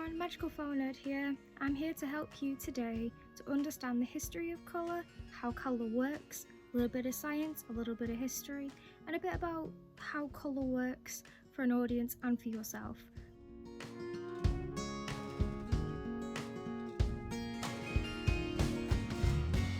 everyone, Magical Phone Nerd here. I'm here to help you today to understand the history of colour, how colour works, a little bit of science, a little bit of history, and a bit about how colour works for an audience and for yourself.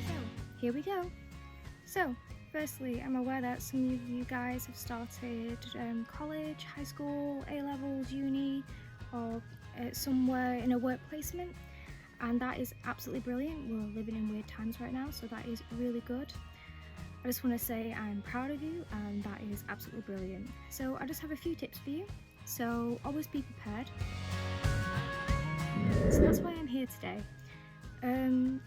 So, here we go. So, firstly, I'm aware that some of you guys have started college, high school, A-levels, uni, or somewhere in a work placement, and that is absolutely brilliant. We're living in weird times right now, so that is really good. I just want to say I'm proud of you, and that is absolutely brilliant. So I just have a few tips for you, so always be prepared. So that's why I'm here today.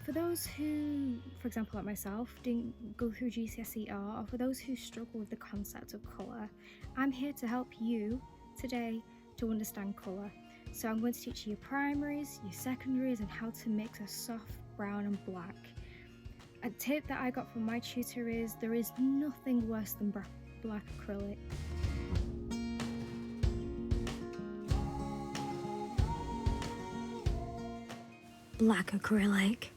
For those who, for example like myself, didn't go through GCSE art, or for those who struggle with the concept of colour, I'm here to help you today to understand colour. So I'm going to teach you your primaries, your secondaries, and how to mix a soft brown and black. A tip that I got from my tutor is there is nothing worse than black acrylic. Black acrylic.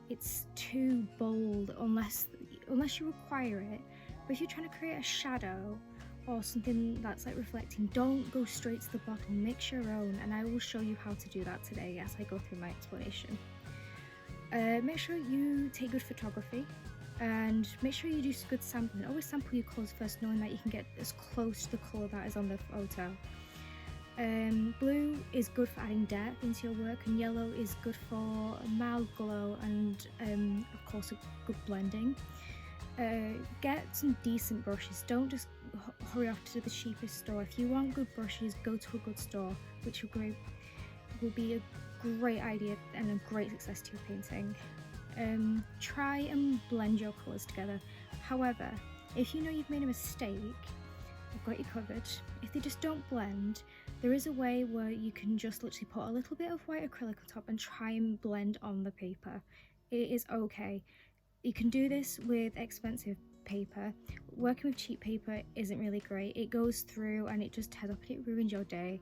It's too bold unless you require it. But if you're trying to create a shadow or something that's like reflecting, don't go straight to the bottle, mix your own, and I will show you how to do that today as I go through my explanation. Make sure you take good photography and make sure you do good sampling. Always sample your colours first, knowing that you can get as close to the colour that is on the photo. Blue is good for adding depth into your work, and yellow is good for a mild glow and of course a good blending. Get some decent brushes. Don't just hurry off to the cheapest store. If you want good brushes, go to a good store, which will be a great idea and a great success to your painting. Try and blend your colours together. However, if you know you've made a mistake, I've got you covered. If they just don't blend, there is a way where you can just literally put a little bit of white acrylic on top and try and blend on the paper. It is okay. You can do this with expensive paper. Working with cheap paper isn't really great. It goes through and it just tears up and it ruins your day,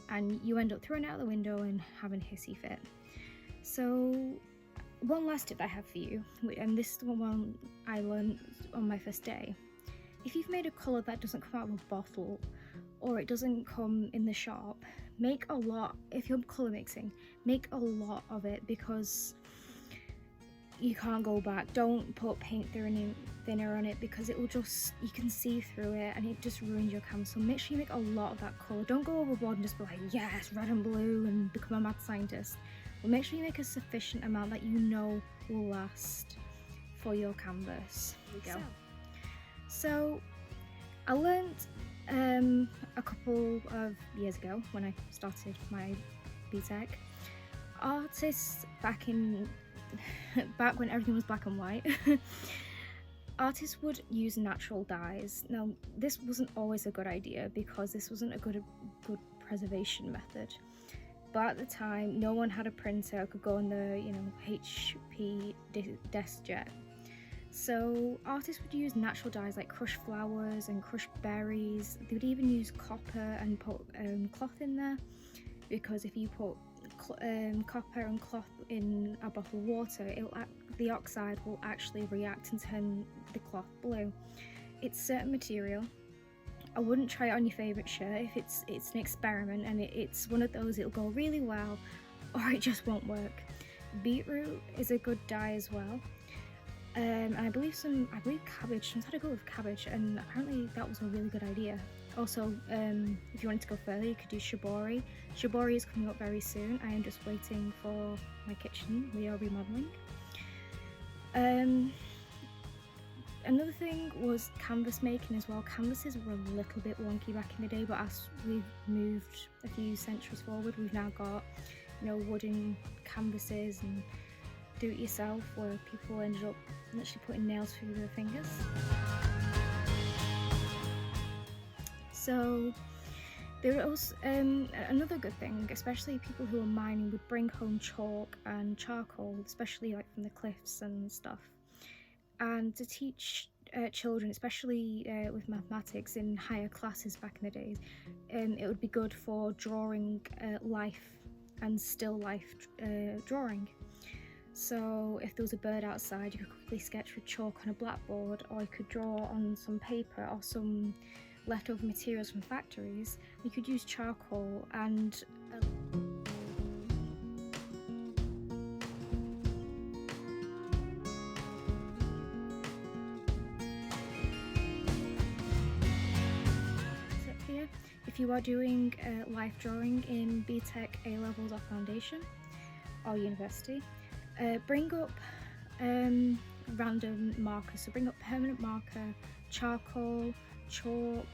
and you end up throwing it out the window and having a hissy fit. So one last tip I have for you, and this is the one I learned on my first day. If you've made a colour that doesn't come out of a bottle or it doesn't come in the shop, make a lot. If you're colour mixing, make a lot of it, because you can't go back. Don't put paint thinner on it, because it will just, you can see through it and it just ruins your canvas. So make sure you make a lot of that colour. Don't go overboard and just be like, yes, red and blue, and become a mad scientist. But make sure you make a sufficient amount that you know will last for your canvas. Here we go. So I learned a couple of years ago when I started my BTEC, artists back when everything was black and white, artists would use natural dyes. Now this wasn't always a good idea, because this wasn't a good preservation method, but at the time no one had a printer, could go on the HP DeskJet. So artists would use natural dyes like crushed flowers and crushed berries. They would even use copper and put cloth in there, because if you put copper and cloth in a bottle of water, the oxide will actually react and turn the cloth blue. It's certain material. I wouldn't try it on your favourite shirt. If it's an experiment and it's one of those, it'll go really well, or it just won't work. Beetroot is a good dye as well. And I believe cabbage. Sometimes had to go with cabbage, and apparently that was a really good idea. Also, if you wanted to go further, you could do shibori. Shibori is coming up very soon. I am just waiting for my kitchen. We are remodeling. Another thing was canvas making as well. Canvases were a little bit wonky back in the day, but as we've moved a few centuries forward, we've now got wooden canvases and do-it-yourself, where people ended up literally putting nails through their fingers. So there was another good thing, especially people who are mining would bring home chalk and charcoal, especially like from the cliffs and stuff, and to teach children, especially with mathematics in higher classes back in the days, it would be good for drawing life and still life drawing. So if there was a bird outside, you could quickly sketch with chalk on a blackboard, or you could draw on some paper or some leftover materials from factories. You could use charcoal and here. If you are doing life drawing in BTEC, A-levels or foundation or university, bring up random markers. So bring up permanent marker, charcoal, chalk,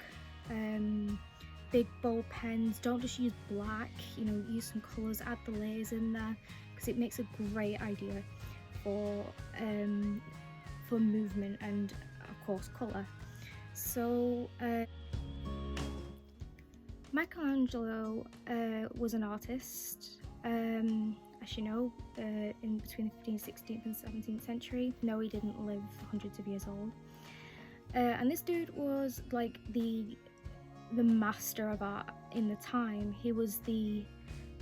big bold pens. Don't just use black, use some colours, add the layers in there, because it makes a great idea for movement and of course colour. So Michelangelo was an artist, as you know, in between the 15th, 16th and 17th century. No, he didn't live hundreds of years old. And this dude was like the master of art in the time. He was the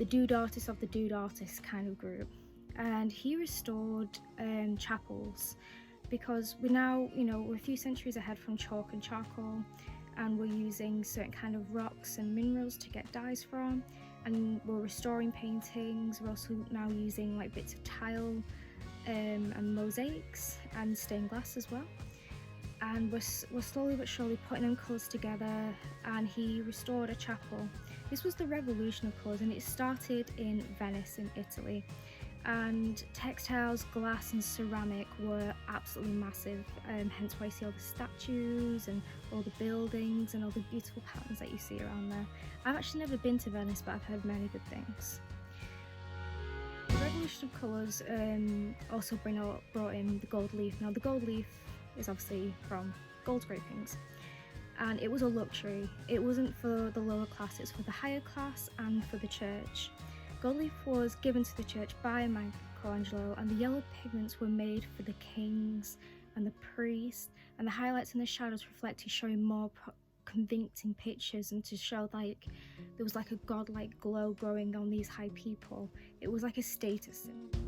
dude artist of the dude artist kind of group, and he restored chapels, because we're now, we're a few centuries ahead from chalk and charcoal, and we're using certain kind of rocks and minerals to get dyes from, and we're restoring paintings. We're also now using like bits of tile and mosaics and stained glass as well, and we're slowly but surely putting them colours together. And he restored a chapel. This was the revolution of colours, and it started in Venice in Italy. And textiles, glass and ceramic were absolutely massive, hence why you see all the statues and all the buildings and all the beautiful patterns that you see around there. I've actually never been to Venice, but I've heard many good things. The revolution of colours also brought in the gold leaf. Now the gold leaf is obviously from gold scrapings, and it was a luxury. It wasn't for the lower class, it's for the higher class and for the church. Gold leaf was given to the church by Michelangelo, and the yellow pigments were made for the kings and the priests, and the highlights and the shadows reflected, showing more convincing pictures, and to show like there was like a godlike glow growing on these high people. It was like a status symbol.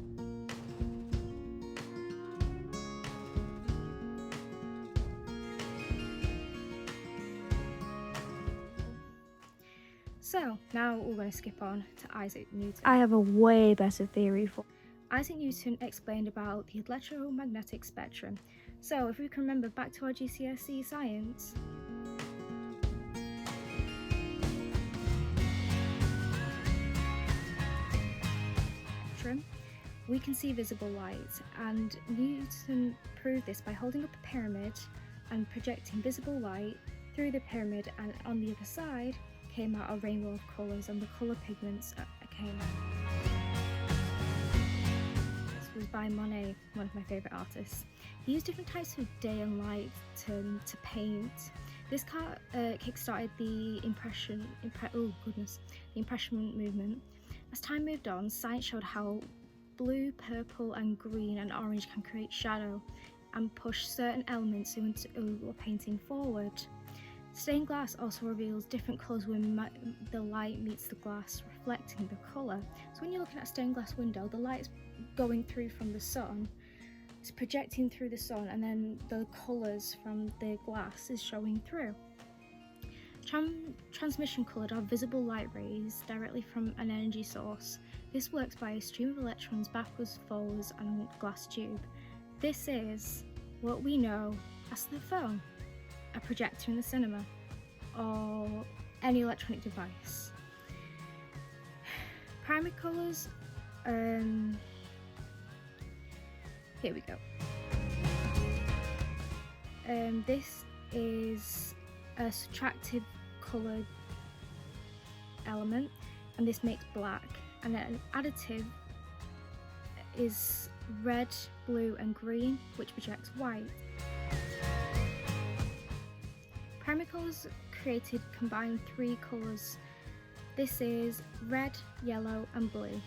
So now we're going to skip on to Isaac Newton. I have a way better theory for Isaac Newton. Explained about the electromagnetic spectrum. So if we can remember back to our GCSE science, we can see visible light, and Newton proved this by holding up a pyramid and projecting visible light through the pyramid, and on the other side came out a rainbow of colours, and the colour pigments came out. This was by Monet, one of my favourite artists. He used different types of day and light to paint. This kick-started the Impression movement. As time moved on, science showed how blue, purple and green and orange can create shadow and push certain elements into a painting forward. Stained glass also reveals different colours when the light meets the glass, reflecting the colour. So when you're looking at a stained glass window, the light's going through from the sun, it's projecting through the sun, and then the colours from the glass is showing through. Transmission coloured are visible light rays directly from an energy source. This works by a stream of electrons backwards, forwards and glass tube. This is what we know as the phone, a projector in the cinema, or any electronic device. Primary colours, here we go. This is a subtractive coloured element, and this makes black, and an additive is red, blue and green, which projects white. Primary colours created combine three colours. This is red, yellow and blue.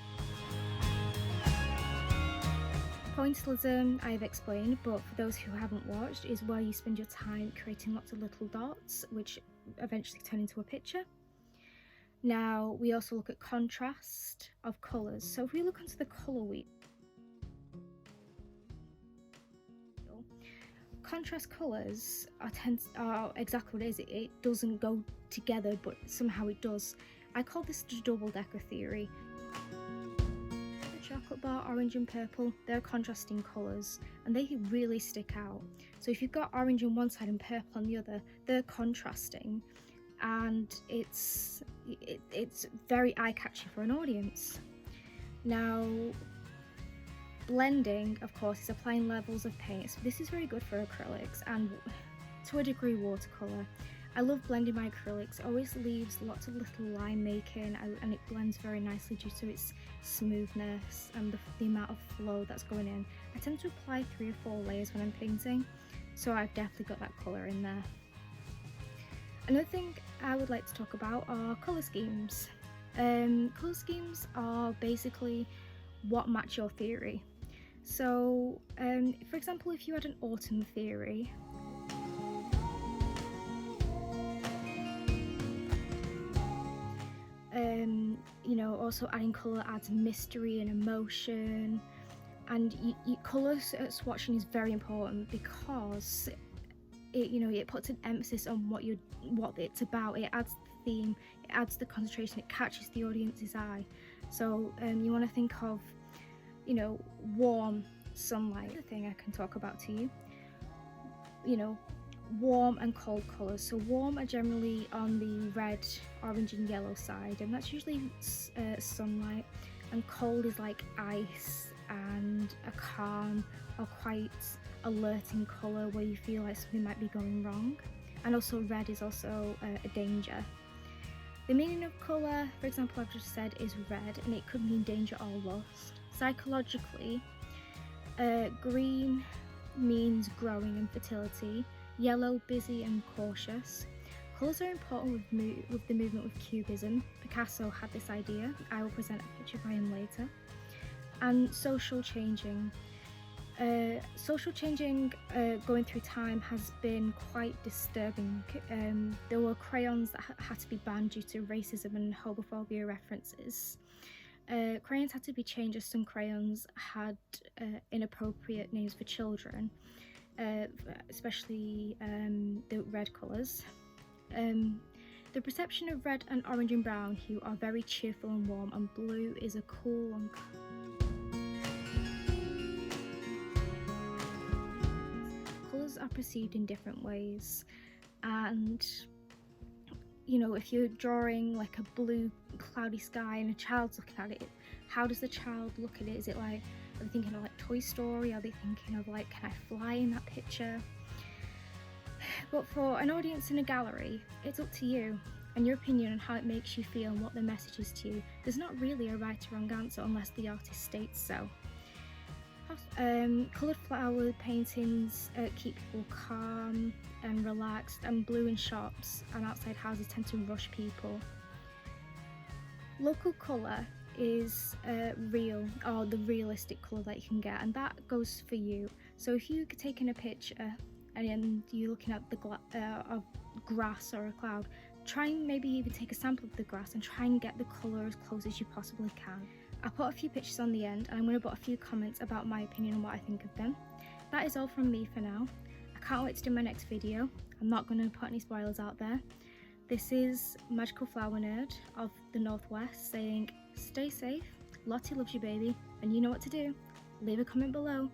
Pointillism I've explained, but for those who haven't watched, is where you spend your time creating lots of little dots which eventually turn into a picture. Now we also look at contrast of colours. So if we look onto the colour wheel, contrast colours are exactly what it is. It doesn't go together, but somehow it does. I call this the double-decker theory. The chocolate bar, orange and purple, they're contrasting colours and they really stick out. So if you've got orange on one side and purple on the other, they're contrasting, and it's very eye-catchy for an audience. Now, blending, of course, is applying levels of paint. So this is very good for acrylics and, to a degree, watercolour. I love blending my acrylics. It always leaves lots of little line making, and it blends very nicely due to its smoothness and the amount of flow that's going in. I tend to apply 3 or 4 layers when I'm painting, so I've definitely got that colour in there. Another thing I would like to talk about are colour schemes. Colour schemes are basically what match your theory. So, for example, if you had an autumn theory, you know, also adding colour adds mystery and emotion, and colour swatching is very important because it puts an emphasis on what it's about. It adds the theme, it adds the concentration, it catches the audience's eye. So you want to think of, you know, warm sunlight. The thing I can talk about to you, you know, warm and cold colours. So warm are generally on the red, orange and yellow side, and that's usually sunlight, and cold is like ice and a calm or quite alerting colour where you feel like something might be going wrong. And also red is also a danger. The meaning of colour, for example, I've just said, is red, and it could mean danger or lust. Psychologically, green means growing and fertility, yellow busy and cautious. Colours are important with the movement with Cubism. Picasso had this idea. I will present a picture by him later. And social changing. Going through time has been quite disturbing. There were crayons that had to be banned due to racism and homophobia references. Crayons had to be changed as some crayons had inappropriate names for children, especially the red colours. The perception of red and orange and brown hue are very cheerful and warm, and blue is a cool and colours are perceived in different ways. And you know, if you're drawing like a blue cloudy sky and a child's looking at it, how does the child look at it? Is it like, are they thinking of like Toy Story? Are they thinking of like, can I fly in that picture? But for an audience in a gallery, it's up to you and your opinion on how it makes you feel and what the message is to you. There's not really a right or wrong answer unless the artist states so. Coloured flower paintings keep people calm and relaxed, and blue in shops and outside houses tend to rush people. Local colour is real, or the realistic colour that you can get, and that goes for you. So if you're taking a picture and you're looking at the of grass or a cloud, try and maybe even take a sample of the grass and try and get the colour as close as you possibly can. I'll put a few pictures on the end, and I'm going to put a few comments about my opinion and what I think of them. That is all from me for now. I can't wait to do my next video. I'm not going to put any spoilers out there. This is Magical Flower Nerd of the Northwest saying, stay safe, Lottie loves you baby, and you know what to do. Leave a comment below.